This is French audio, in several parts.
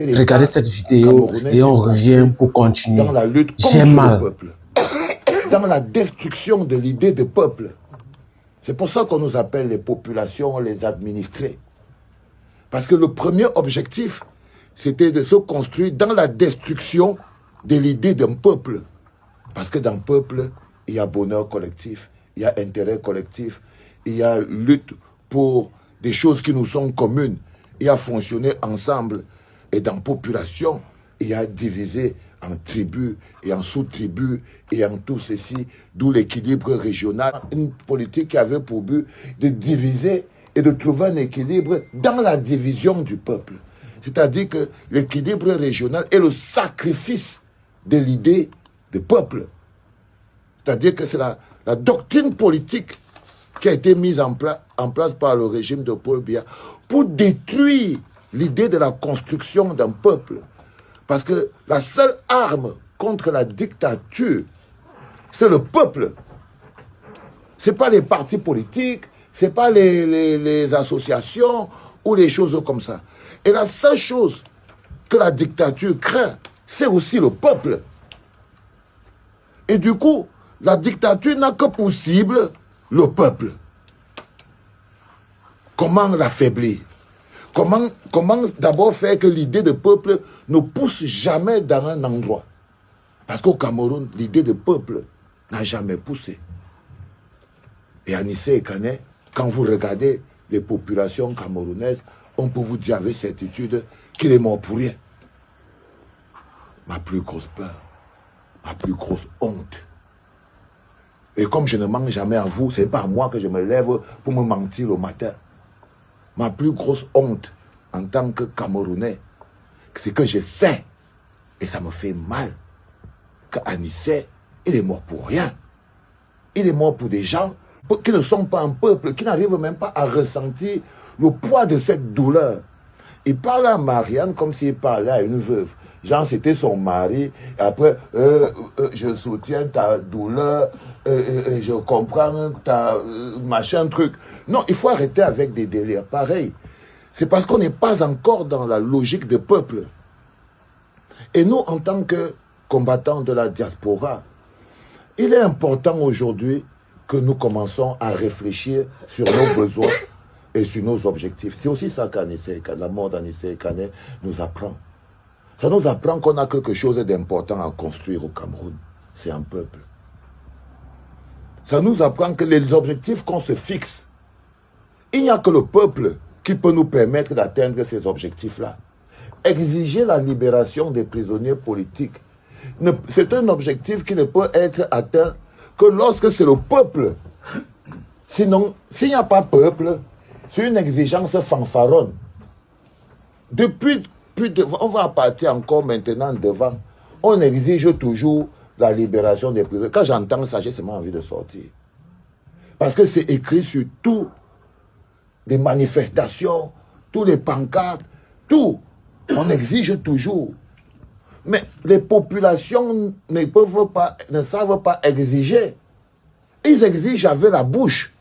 regarder cette vidéo et on revient pour continuer. Dans la lutte J'ai contre mal. le peuple, dans la destruction de l'idée de peuple. C'est pour ça qu'on nous appelle les populations, les administrés. Parce que le premier objectif, c'était de se construire dans la destruction de l'idée d'un peuple. Parce que dans le peuple, il y a bonheur collectif, il y a intérêt collectif, il y a lutte pour des choses qui nous sont communes, il y a fonctionner ensemble. Et dans la population, il y a divisé en tribus et en sous-tribus et en tout ceci, d'où l'équilibre régional. Une politique qui avait pour but de diviser et de trouver un équilibre dans la division du peuple. C'est-à-dire que l'équilibre régional est le sacrifice de l'idée de peuple. C'est-à-dire que c'est la doctrine politique qui a été mise en place par le régime de Paul Biya pour détruire l'idée de la construction d'un peuple. Parce que la seule arme contre la dictature, c'est le peuple. Ce n'est pas les partis politiques, ce n'est pas les associations ou les choses comme ça. Et la seule chose que la dictature craint, c'est aussi le peuple. Et du coup, la dictature n'a que pour cible le peuple. Comment l'affaiblir? Comment d'abord faire que l'idée de peuple ne pousse jamais dans un endroit? Parce qu'au Cameroun, l'idée de peuple n'a jamais poussé. Et à Nissé et Kané, quand vous regardez les populations camerounaises, on peut vous dire avec certitude qu'il est mort pour rien. Ma plus grosse peur, ma plus grosse honte. Et comme je ne mens jamais à vous, ce n'est pas à moi que je me lève pour me mentir le matin. Ma plus grosse honte en tant que Camerounais, c'est que je sais, et ça me fait mal, qu'Anissé, il est mort pour rien. Il est mort pour des gens qui ne sont pas un peuple, qui n'arrivent même pas à ressentir le poids de cette douleur. Il parle à Marianne comme s'il parlait à une veuve. Genre, c'était son mari. Et après, je soutiens ta douleur, je comprends ta machin truc. Non, il faut arrêter avec des délires. Pareil. C'est parce qu'on n'est pas encore dans la logique de peuple. Et nous, en tant que combattants de la diaspora, il est important aujourd'hui que nous commençons à réfléchir sur nos besoins et sur nos objectifs. C'est aussi ça la mort d'Anissé Kané nous apprend. Ça nous apprend qu'on a quelque chose d'important à construire au Cameroun. C'est un peuple. Ça nous apprend que les objectifs qu'on se fixe, il n'y a que le peuple qui peut nous permettre d'atteindre ces objectifs-là. Exiger la libération des prisonniers politiques, c'est un objectif qui ne peut être atteint que lorsque c'est le peuple. Sinon, s'il n'y a pas peuple, c'est une exigence fanfaronne. On va partir encore maintenant devant. On exige toujours la libération des prisonniers. Quand j'entends ça, j'ai seulement envie de sortir. Parce que c'est écrit sur tout. Les manifestations, tous les pancartes, tout. On exige toujours. Mais les populations ne savent pas exiger. Ils exigent avec la bouche.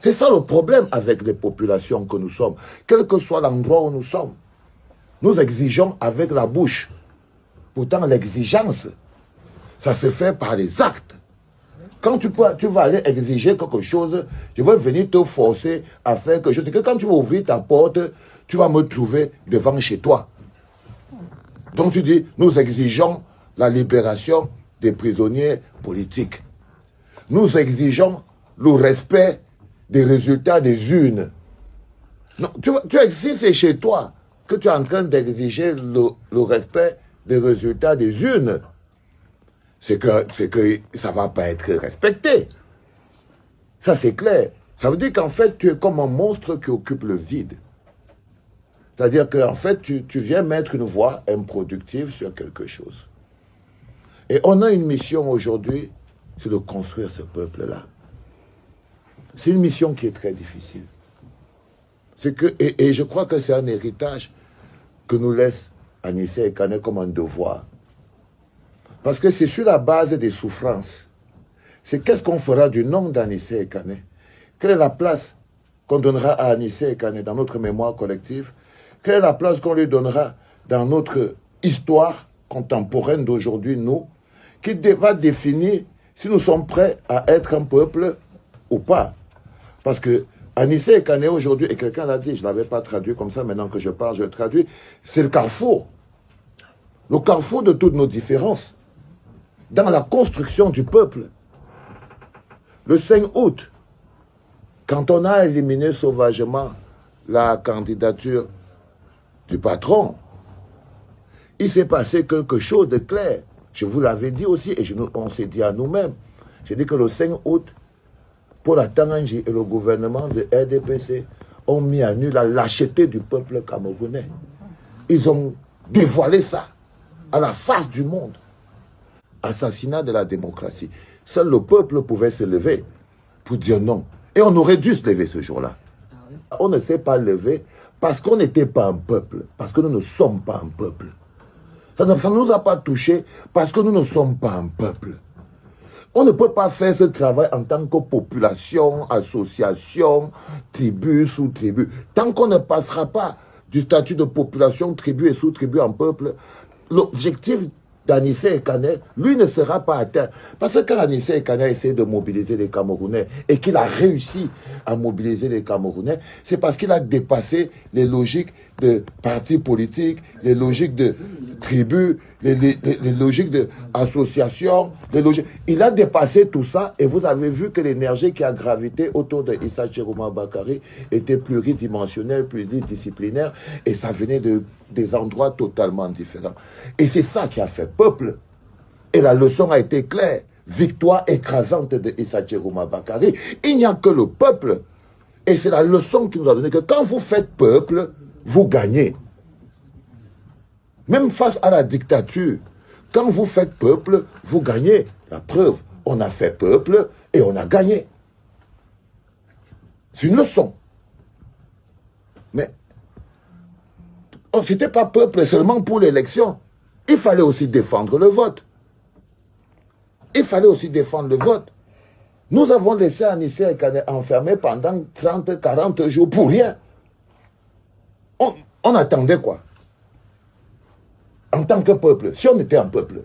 C'est ça le problème avec les populations que nous sommes. Quel que soit l'endroit où nous sommes. Nous exigeons avec la bouche. Pourtant, l'exigence, ça se fait par les actes. Quand tu vas aller exiger quelque chose, je vais venir te forcer à faire quelque chose. Que quand tu vas ouvrir ta porte, tu vas me trouver devant chez toi. Donc tu dis, nous exigeons la libération des prisonniers politiques. Nous exigeons le respect des résultats des urnes. Non, tu exiges chez toi que tu es en train d'exiger le respect des résultats des urnes. C'est que ça ne va pas être respecté. Ça, c'est clair. Ça veut dire qu'en fait, tu es comme un monstre qui occupe le vide. C'est-à-dire qu'en fait, tu viens mettre une voix improductive sur quelque chose. Et on a une mission aujourd'hui, c'est de construire ce peuple-là. C'est une mission qui est très difficile. Et je crois que c'est un héritage que nous laisse Anissé et Kané comme un devoir. Parce que c'est sur la base des souffrances. C'est qu'est-ce qu'on fera du nom d'Anissé et Kané? Quelle est la place qu'on donnera à Anissé et Kané dans notre mémoire collective? Quelle est la place qu'on lui donnera dans notre histoire contemporaine d'aujourd'hui, nous, qui va définir si nous sommes prêts à être un peuple ou pas. Parce que Anissé Ekane aujourd'hui, et quelqu'un l'a dit, je ne l'avais pas traduit comme ça, maintenant que je parle, je le traduis, c'est le carrefour. Le carrefour de toutes nos différences dans la construction du peuple. Le 5 août, quand on a éliminé sauvagement la candidature du patron, il s'est passé quelque chose de clair. Je vous l'avais dit aussi, et on s'est dit à nous-mêmes. J'ai dit que le 5 août, Paul Atanganji et le gouvernement de RDPC ont mis à nu la lâcheté du peuple camerounais. Ils ont dévoilé ça à la face du monde. Assassinat de la démocratie. Seul le peuple pouvait se lever pour dire non. Et on aurait dû se lever ce jour-là. On ne s'est pas levé parce qu'on n'était pas un peuple, parce que nous ne sommes pas un peuple. Ça ne nous a pas touchés parce que nous ne sommes pas un peuple. On ne peut pas faire ce travail en tant que population, association, tribu, sous-tribu. Tant qu'on ne passera pas du statut de population, tribu et sous-tribu en peuple, l'objectif d'Anissé Ekane, lui, ne sera pas atteint. Parce que quand Anissé Ekane a essayé de mobiliser les Camerounais et qu'il a réussi à mobiliser les Camerounais, c'est parce qu'il a dépassé les logiques de partis politiques, les logiques de tribus, les logiques d'associations, il a dépassé tout ça et vous avez vu que l'énergie qui a gravité autour de Issa Chiroma Bakary était pluridimensionnelle, pluridisciplinaire et ça venait des endroits totalement différents. Et c'est ça qui a fait peuple. Et la leçon a été claire. Victoire écrasante de Issa Chiroma Bakary. Il n'y a que le peuple. Et c'est la leçon qui nous a donné que quand vous faites peuple, vous gagnez. Même face à la dictature, quand vous faites peuple, vous gagnez. La preuve, on a fait peuple et on a gagné. C'est une leçon. Mais ce n'était pas peuple seulement pour l'élection. Il fallait aussi défendre le vote. Il fallait aussi défendre le vote. Nous avons laissé Anissé Ekane enfermé pendant 30, 40 jours pour rien. On attendait quoi? En tant que peuple, si on était un peuple,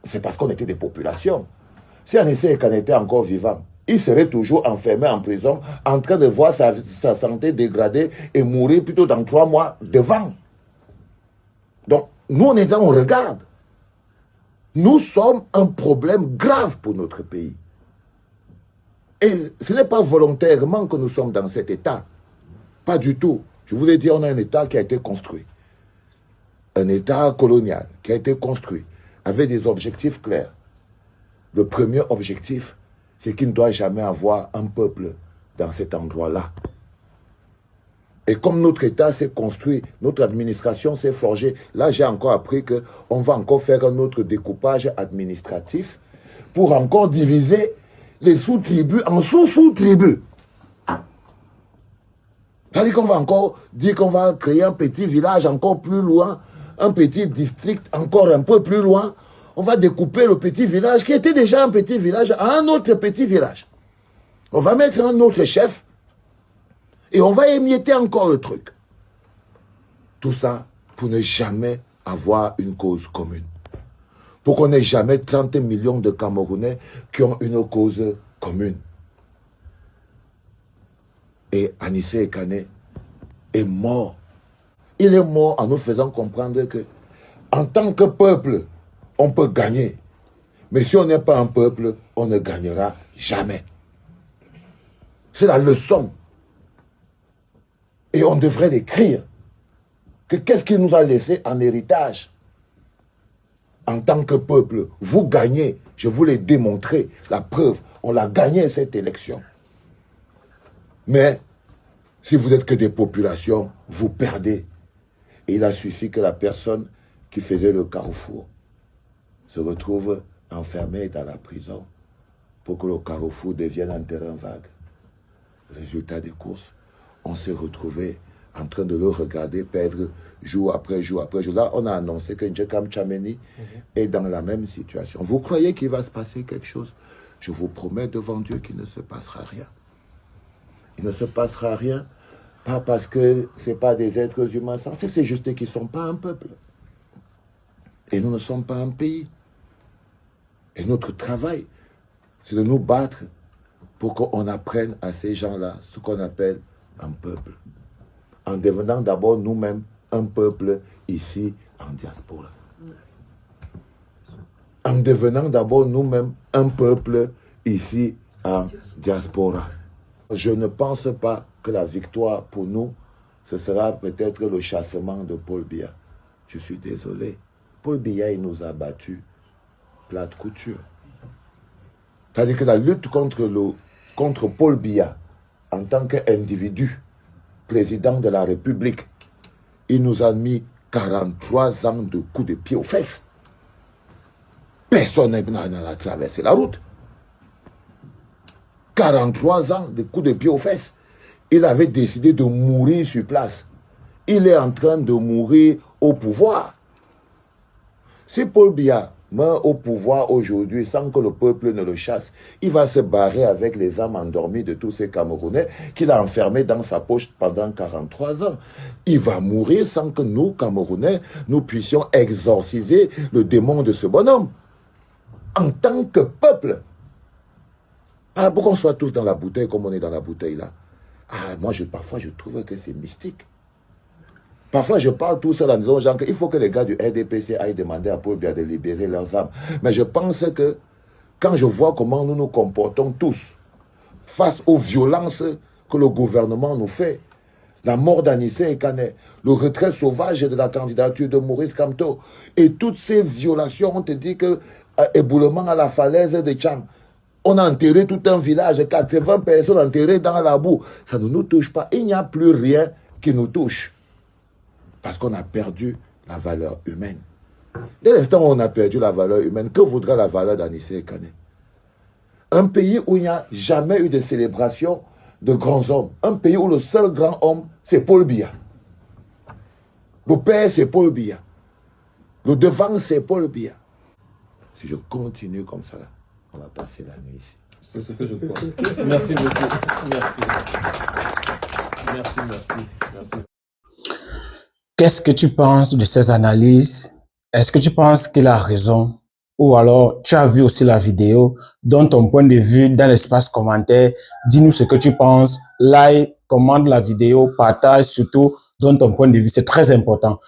c'est parce qu'on était des populations. Si Anissé Ekane était encore vivant, il serait toujours enfermé en prison, en train de voir sa santé dégradée et mourir plutôt dans 3 mois devant. Donc, nous, on regarde. Nous sommes un problème grave pour notre pays. Et ce n'est pas volontairement que nous sommes dans cet état. Pas du tout. Je vous l'ai dit, on a un état qui a été construit. Un état colonial qui a été construit avec des objectifs clairs. Le premier objectif, c'est qu'il ne doit jamais avoir un peuple dans cet endroit-là. Et comme notre État s'est construit, notre administration s'est forgée, là j'ai encore appris qu'on va encore faire un autre découpage administratif pour encore diviser les sous-tribus en sous-sous-tribus. C'est-à-dire qu'on va encore dire qu'on va créer un petit village encore plus loin, un petit district encore un peu plus loin. On va découper le petit village qui était déjà un petit village à un autre petit village. On va mettre un autre chef et on va émietter encore le truc. Tout ça pour ne jamais avoir une cause commune. Pour qu'on n'ait jamais 30 millions de Camerounais qui ont une cause commune. Et Anissé Ekane est mort. Il est mort en nous faisant comprendre que, en tant que peuple, on peut gagner. Mais si on n'est pas un peuple, on ne gagnera jamais. C'est la leçon. Et on devrait l'écrire. Qu'est-ce qu'il nous a laissé en héritage? En tant que peuple, vous gagnez. Je vous l'ai démontré. La preuve, on l'a gagné cette élection. Mais, si vous n'êtes que des populations, vous perdez. Et il a suffi que la personne qui faisait le carrefour se retrouve enfermée dans la prison pour que le carrefour devienne un terrain vague. Résultat des courses, on s'est retrouvé en train de le regarder perdre jour après jour après jour. Là, on a annoncé que Ndjekam Tchameni est dans la même situation. Vous croyez qu'il va se passer quelque chose? Je vous promets devant Dieu qu'il ne se passera rien. Il ne se passera rien Pas parce que ce n'est pas des êtres humains sensés, c'est juste qu'ils ne sont pas un peuple. Et nous ne sommes pas un pays. Et notre travail, c'est de nous battre pour qu'on apprenne à ces gens-là ce qu'on appelle un peuple. En devenant d'abord nous-mêmes un peuple ici en diaspora. En devenant d'abord nous-mêmes un peuple ici en diaspora. Je ne pense pas que la victoire pour nous, ce sera peut-être le chassement de Paul Biya. Je suis désolé. Paul Biya, il nous a battus plate couture. C'est-à-dire que la lutte contre Paul Biya, en tant qu'individu, président de la République, il nous a mis 43 ans de coups de pied aux fesses. Personne n'a traversé la route. 43 ans de coups de pied aux fesses. Il avait décidé de mourir sur place. Il est en train de mourir au pouvoir. Si Paul Biya meurt au pouvoir aujourd'hui sans que le peuple ne le chasse, il va se barrer avec les âmes endormies de tous ces Camerounais qu'il a enfermés dans sa poche pendant 43 ans. Il va mourir sans que nous, Camerounais, nous puissions exorciser le démon de ce bonhomme. En tant que peuple. Ah, pour qu'on soit tous dans la bouteille comme on est dans la bouteille là. Ah, moi, parfois, je trouve que c'est mystique. Parfois, je parle tout seul en disant aux gens qu'il faut que les gars du RDPC aillent demander à Paul Biya de libérer leurs âmes. Mais je pense que quand je vois comment nous nous comportons tous face aux violences que le gouvernement nous fait, la mort d'Anissé Ekane, le retrait sauvage de la candidature de Maurice Kamto, et toutes ces violations, on te dit que éboulement à la falaise de Tcham, on a enterré tout un village, 80 personnes enterrées dans la boue. Ça ne nous touche pas. Il n'y a plus rien qui nous touche. Parce qu'on a perdu la valeur humaine. Dès l'instant où on a perdu la valeur humaine, que voudra la valeur d'Anissé Ekane? Un pays où il n'y a jamais eu de célébration de grands hommes. Un pays où le seul grand homme, c'est Paul Biya. Le père, c'est Paul Biya. Le devant, c'est Paul Biya. Si je continue comme ça, là, on va passer la nuit ici. C'est ce que je crois. Merci beaucoup. Merci. Qu'est-ce que tu penses de ces analyses? Est-ce que tu penses qu'il a raison? Ou alors, tu as vu aussi la vidéo, donne ton point de vue dans l'espace commentaire, dis-nous ce que tu penses, like, commente la vidéo, partage, surtout, donne ton point de vue, c'est très important.